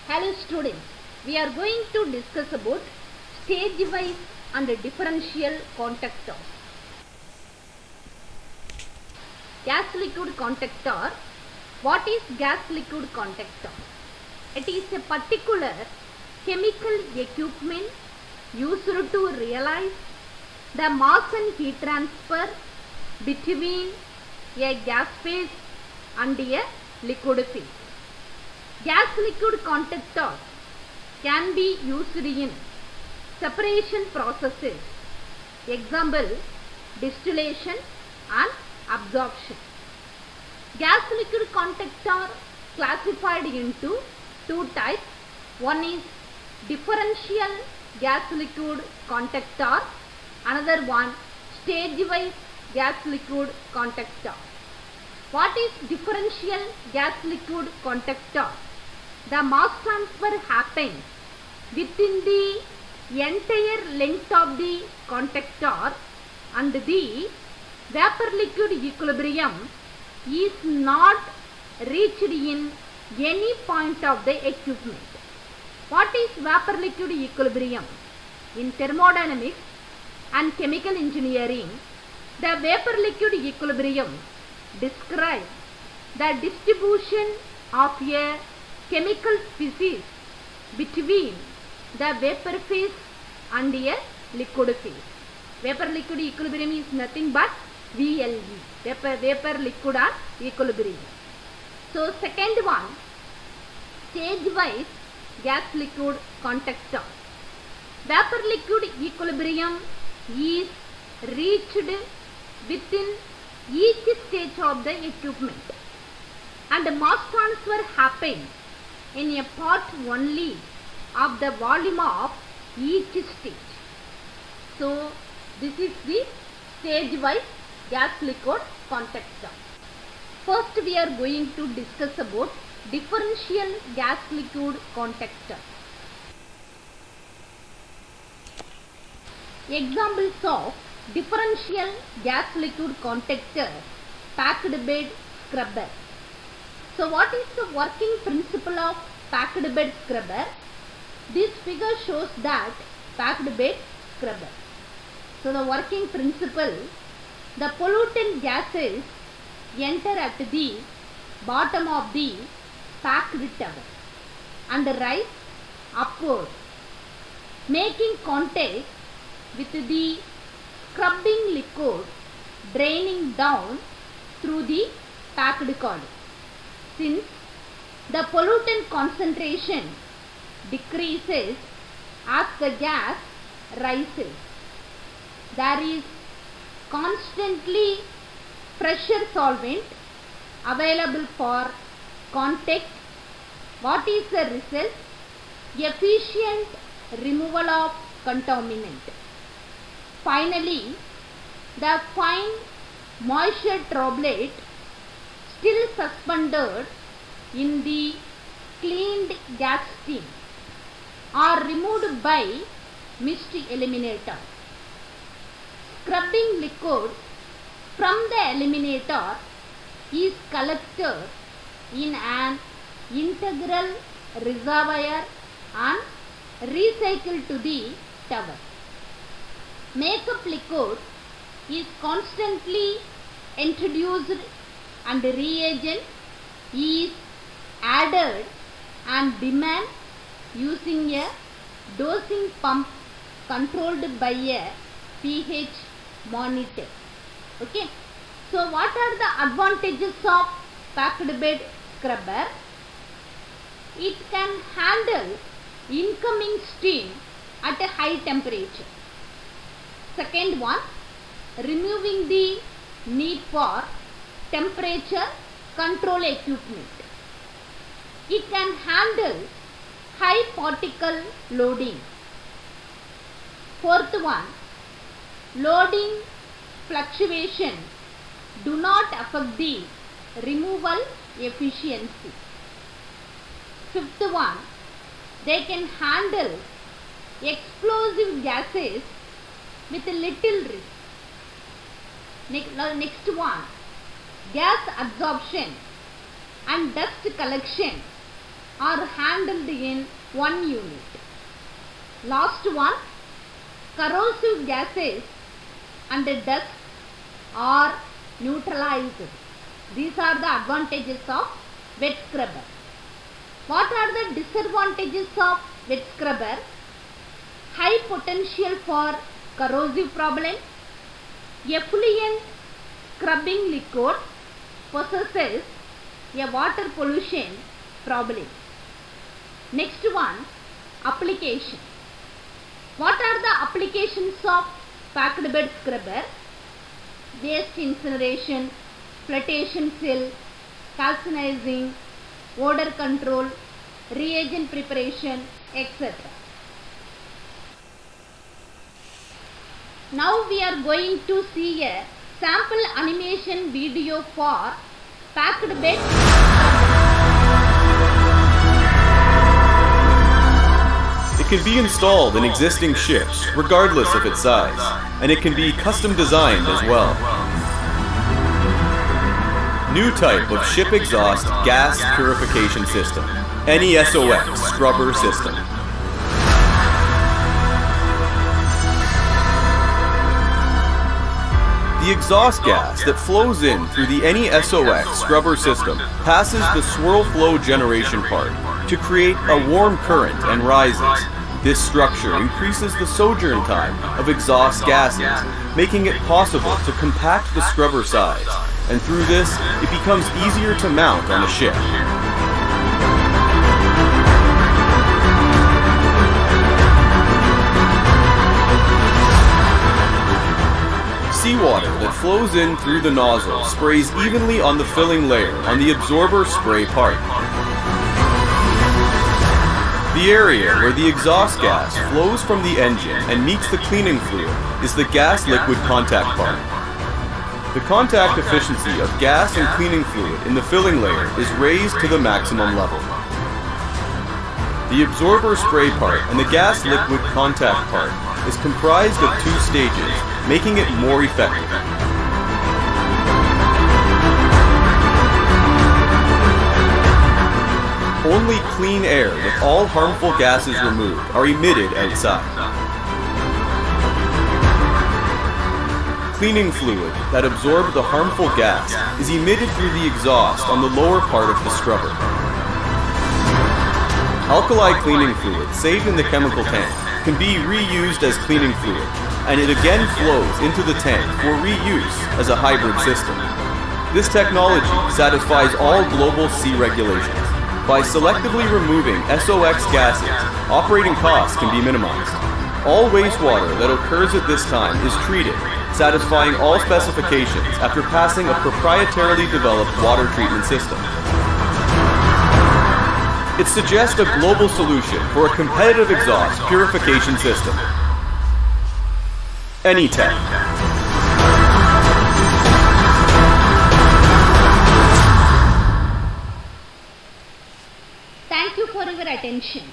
Hello students, we are going to discuss about stage-wise and differential contactors. Gas liquid contactor. What is gas liquid contactor? It is a particular chemical equipment used to realize the mass and heat transfer between a gas phase and a liquid phase. Gas liquid contactor can be used in separation processes, example distillation and absorption. Gas liquid contactor classified into two types. One is differential gas liquid contactor, another one stage-wise gas liquid contactor. What is differential gas liquid contactor? The mass transfer happens within the entire length of the contactor and the vapor liquid equilibrium is not reached in any point of the equipment. What is vapor liquid equilibrium? In thermodynamics and chemical engineering, the vapor liquid equilibrium describes the distribution of a chemical species between the vapor phase and a liquid phase. Vapor liquid equilibrium is nothing but VLE, vapor liquid and equilibrium. So second one, stage-wise gas liquid contactor. Vapor liquid equilibrium is reached within each stage of the equipment and mass transfer happens in a part only of the volume of each stage. So this is the stage-wise gas liquid contactor. First we are going to discuss about differential gas liquid contactor. Examples of differential gas liquid contactor: packed bed scrubber. So what is the working principle of packed bed scrubber? This figure shows that packed bed scrubber. So the working principle: the pollutant gases enter at the bottom of the packed towel and rise upward, making contact with the scrubbing liquid draining down through the packed cord. Since the pollutant concentration decreases as the gas rises, there is constantly pressure solvent available for contact. What is the result? Efficient removal of contaminant. Finally, the fine moisture droplet still suspended in the cleaned gas stream are removed by mist eliminator. Scrubbing liquid from the eliminator is collected in an integral reservoir and recycled to the towel. Makeup liquid is constantly introduced and reagent is added and demand using a dosing pump controlled by a pH monitor. Okay. So what are the advantages of packed bed scrubber? It can handle incoming steam at a high temperature. Second one, removing the need for temperature control equipment. It can handle high particle loading. Fourth one, loading fluctuation do not affect the removal efficiency. Fifth one, they can handle explosive gases with little risk. Next one, gas absorption and dust collection are handled in one unit. Last one, corrosive gases and dust are neutralized. These are the advantages of wet scrubber. What are the disadvantages of wet scrubber? High potential for corrosive problem. Effluent scrubbing liquid possesses a water pollution problem. Next one, application. What are the applications of packed bed scrubber? Waste incineration, flotation cell, calcinizing, odor control, reagent preparation, etc. Now we are going to see a sample animation video for packed bed. It can be installed in existing ships, regardless of its size, and it can be custom designed as well. New type of ship exhaust gas purification system, NESOX scrubber system. The exhaust gas that flows in through the NESOX scrubber system passes the swirl flow generation part to create a warm current and rises. This structure increases the sojourn time of exhaust gases, making it possible to compact the scrubber size, and through this, it becomes easier to mount on a ship. Seawater that flows in through the nozzle sprays evenly on the filling layer on the absorber spray part. The area where the exhaust gas flows from the engine and meets the cleaning fluid is the gas-liquid contact part. The contact efficiency of gas and cleaning fluid in the filling layer is raised to the maximum level. The absorber spray part and the gas-liquid contact part is comprised of two stages, making it more effective. Only clean air with all harmful gases removed are emitted outside. Cleaning fluid that absorbs the harmful gas is emitted through the exhaust on the lower part of the scrubber. Alkali cleaning fluid saved in the chemical tank can be reused as cleaning fluid, and it again flows into the tank for reuse as a hybrid system. This technology satisfies all global sea regulations. By selectively removing SOX gases, operating costs can be minimized. All wastewater that occurs at this time is treated, satisfying all specifications after passing a proprietarily developed water treatment system. It suggests a global solution for a competitive exhaust purification system. Anytech. Thank you for your attention.